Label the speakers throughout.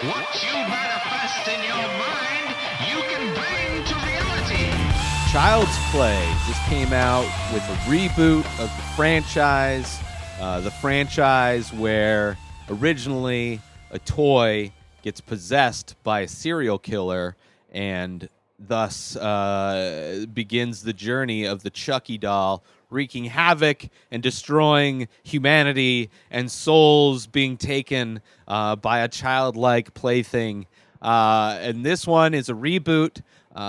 Speaker 1: What you manifest in your mind, you can bring to reality.
Speaker 2: Child's Play. This came out with a reboot of the franchise. The franchise where originally a toy gets possessed by a serial killer and thus begins the journey of the Chucky doll wreaking havoc and destroying humanity and souls being taken by a childlike plaything. And this one is a reboot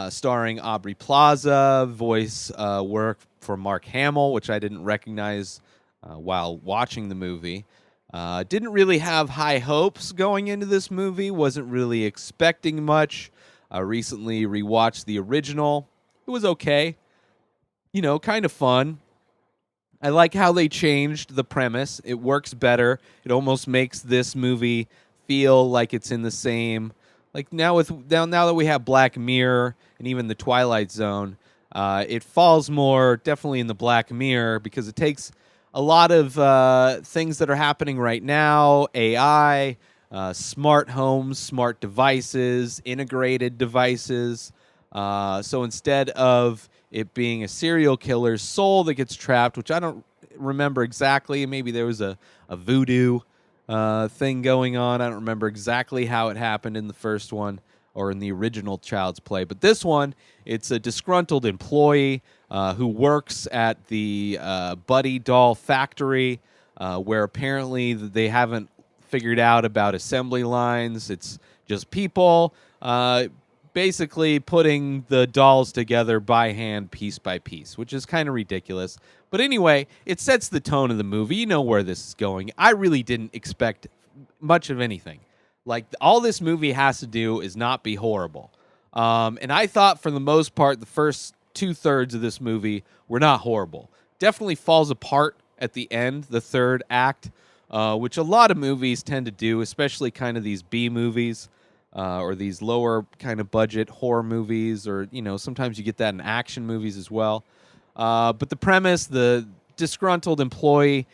Speaker 2: starring Aubrey Plaza, voice work for Mark Hamill, which I didn't recognize while watching the movie. Didn't really have high hopes going into this movie. Wasn't really expecting much. Recently rewatched the original. It was okay. You know, kind of fun. I like how they changed the premise. It works better. It almost makes this movie feel like it's in the same. Like now that we have Black Mirror and even the Twilight Zone, it falls more definitely in the Black Mirror because it takes a lot of things that are happening right now, AI, smart homes, smart devices, integrated devices. So instead of it being a serial killer's soul that gets trapped, which I don't remember exactly, maybe there was a voodoo thing going on. I don't remember exactly how it happened in the first one or in the original Child's Play. But this one, it's a disgruntled employee who works at the Buddy Doll Factory, where apparently they haven't figured out about assembly lines. It's just people basically putting the dolls together by hand, piece by piece, which is kind of ridiculous. But anyway, it sets the tone of the movie. You know where this is going. I really didn't expect much of anything. Like, all this movie has to do is not be horrible. And I thought, for the most part, the first 2/3 of this movie were not horrible. Definitely falls apart at the end, the third act, which a lot of movies tend to do, especially kind of these B movies. Or these lower kind of budget horror movies, or, you know, sometimes you get that in action movies as well. But the premise, the disgruntled employee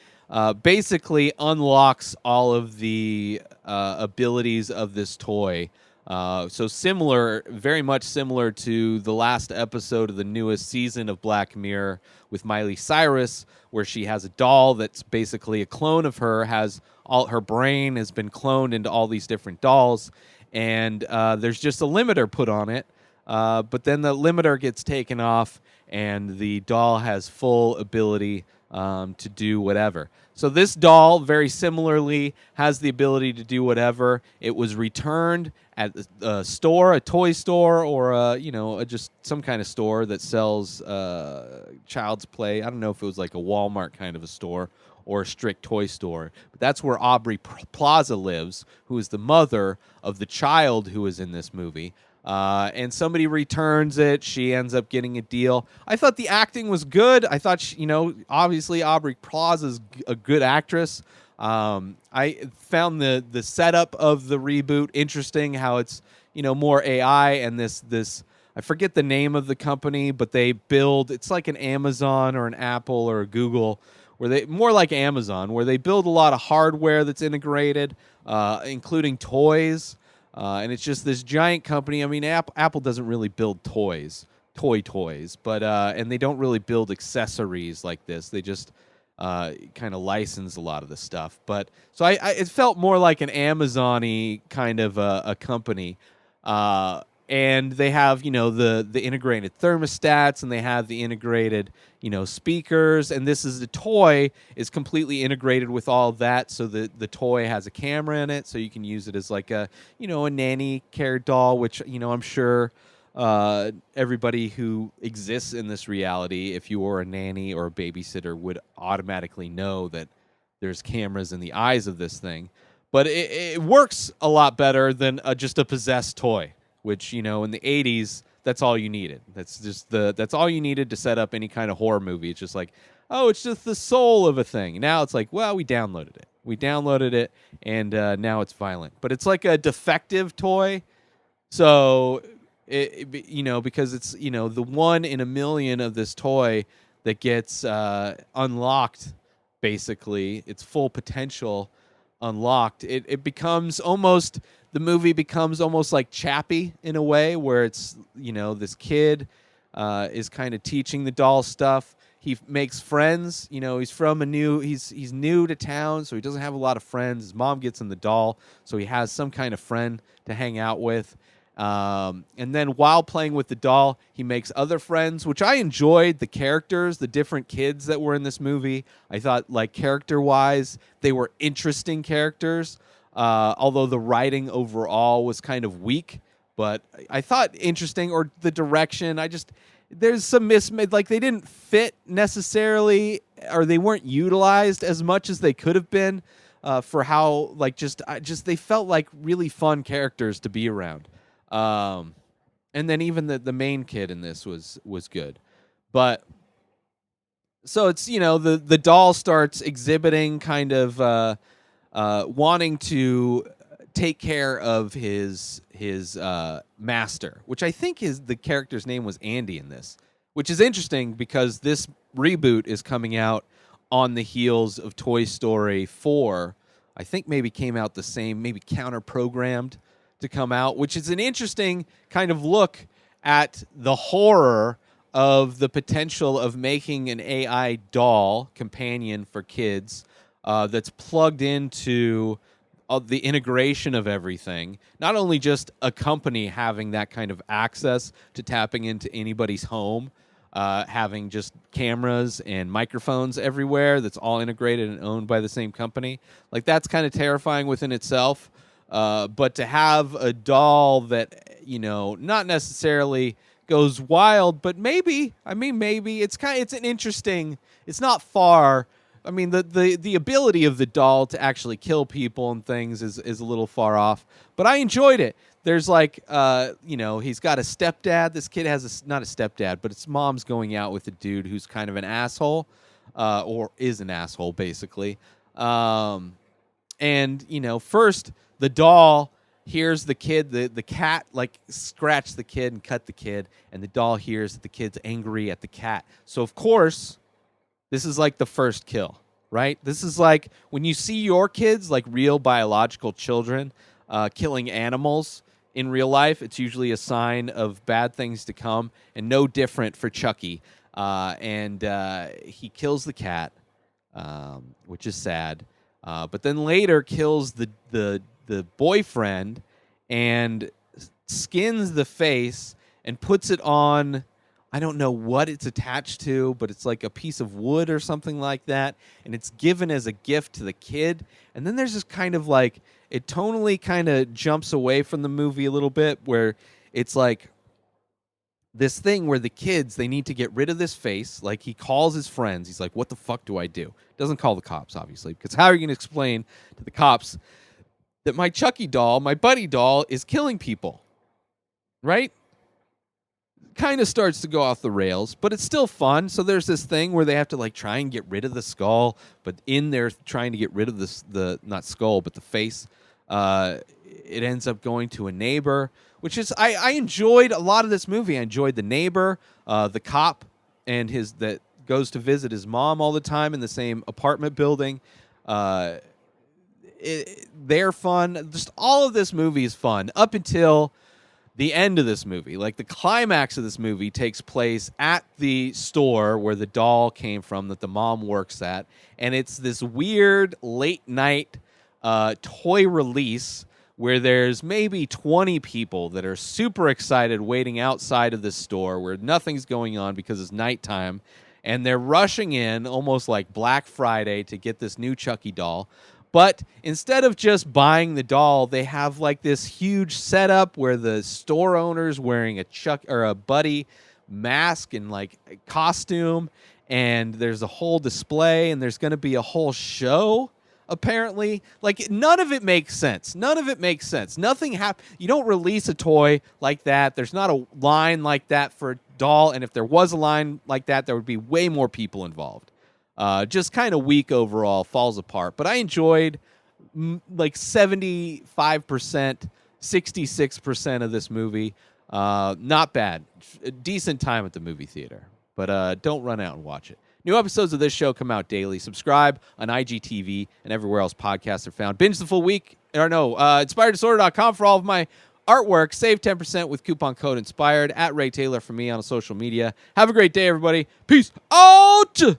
Speaker 2: basically unlocks all of the abilities of this toy. So similar, very much similar to the last episode of the newest season of Black Mirror with Miley Cyrus, where she has a doll that's basically a clone of her, has all her brain has been cloned into all these different dolls. And there's just a limiter put on it. But then the limiter gets taken off, and the doll has full ability to do whatever. So this doll, very similarly, has the ability to do whatever. It was returned at a store, a toy store, or just some kind of store that sells Child's Play. I don't know if it was like a Walmart kind of a store or a strict toy store. But that's where Aubrey Plaza lives, who is the mother of the child who is in this movie. And somebody returns it. She ends up getting a deal. I thought the acting was good. I thought, obviously Aubrey Plaza's a good actress. I found the setup of the reboot interesting, how it's, more AI and this I forget the name of the company, but they build, it's like an Amazon or an Apple or a Google, where they more like Amazon, where they build a lot of hardware that's integrated, including toys, and it's just this giant company. I mean, Apple doesn't really build toys, but and they don't really build accessories like this. They just kind of license a lot of the stuff. But so it felt more like an Amazon-y kind of a company. And they have, the integrated thermostats, and they have the integrated, speakers. And this is the toy is completely integrated with all of that. So the toy has a camera in it, so you can use it as like a nanny care doll, which, I'm sure everybody who exists in this reality, if you were a nanny or a babysitter, would automatically know that there's cameras in the eyes of this thing. But it works a lot better than just a possessed toy, which, in the 80s, that's all you needed. That's all you needed to set up any kind of horror movie. It's just like, oh, it's just the soul of a thing. Now it's like, well, we downloaded it. And now it's violent. But it's like a defective toy. So, because it's, the one in a million of this toy that gets unlocked, basically, its full potential unlocked, it becomes almost the movie becomes almost like Chappie in a way, where it's this kid is kind of teaching the doll stuff. He makes friends. He's from he's new to town, so he doesn't have a lot of friends. His mom gets him the doll, so he has some kind of friend to hang out with. And then while playing with the doll, he makes other friends, which I enjoyed. The characters, the different kids that were in this movie, I thought, like, character-wise, they were interesting characters. Although the writing overall was kind of weak, but I thought interesting, or the direction. There's some like they didn't fit necessarily, or they weren't utilized as much as they could have been for how, like, they felt like really fun characters to be around. And then even the main kid in this was good. But so it's, the doll starts exhibiting kind of wanting to take care of his master, which I think the character's name was Andy in this, which is interesting because this reboot is coming out on the heels of Toy Story 4. I think maybe came out the same, maybe counter-programmed to come out, which is an interesting kind of look at the horror of the potential of making an AI doll companion for kids that's plugged into the integration of everything. Not only just a company having that kind of access to tapping into anybody's home, having just cameras and microphones everywhere that's all integrated and owned by the same company. Like, that's kind of terrifying within itself. But to have a doll that, not necessarily goes wild, but maybe it's an interesting, it's not far. I mean, the ability of the doll to actually kill people and things is a little far off, but I enjoyed it. There's like, he's got a stepdad. This kid has not a stepdad, but his mom's going out with a dude who's kind of an asshole, or is an asshole, basically. And, first the doll hears the kid, the cat, like, scratch the kid and cut the kid, and the doll hears that the kid's angry at the cat. So, of course, this is like the first kill, right? This is like when you see your kids, like real biological children, killing animals in real life, it's usually a sign of bad things to come, and no different for Chucky. And he kills the cat, which is sad. But then later kills the boyfriend and skins the face and puts it on, I don't know what it's attached to, but it's like a piece of wood or something like that, and it's given as a gift to the kid. And then there's this kind of like, it tonally kind of jumps away from the movie a little bit, where it's like this thing where the kids, they need to get rid of this face. Like, he calls his friends. He's like, what the fuck do I do? Doesn't call the cops, obviously, because how are you going to explain to the cops that my Chucky doll, my buddy doll, is killing people? Right? Kind of starts to go off the rails, but it's still fun. So there's this thing where they have to, like, try and get rid of the skull, but in there trying to get rid of the not skull, but the face, it ends up going to a neighbor, which is, I enjoyed a lot of this movie. I enjoyed the neighbor, the cop, and that goes to visit his mom all the time in the same apartment building. They're fun. Just all of this movie is fun up until the end of this movie. Like, the climax of this movie takes place at the store where the doll came from that the mom works at, and it's this weird late night toy release where there's maybe 20 people that are super excited waiting outside of this store where nothing's going on because it's nighttime, and they're rushing in almost like Black Friday to get this new Chucky doll. But instead of just buying the doll, they have like this huge setup where the store owner's wearing a Buddy mask and like a costume, and there's a whole display, and there's going to be a whole show. Apparently, like, none of it makes sense. Nothing happens. You don't release a toy like that. There's not a line like that for a doll. And if there was a line like that, there would be way more people involved. Just kind of weak overall, falls apart. But I enjoyed like 75%, 66% of this movie. Not bad. A decent time at the movie theater. But don't run out and watch it. New episodes of this show come out daily. Subscribe on IGTV and everywhere else podcasts are found. Binge the full week. InspiredDisorder.com for all of my artwork. Save 10% with coupon code INSPIRED at Ray Taylor for me on social media. Have a great day, everybody. Peace out!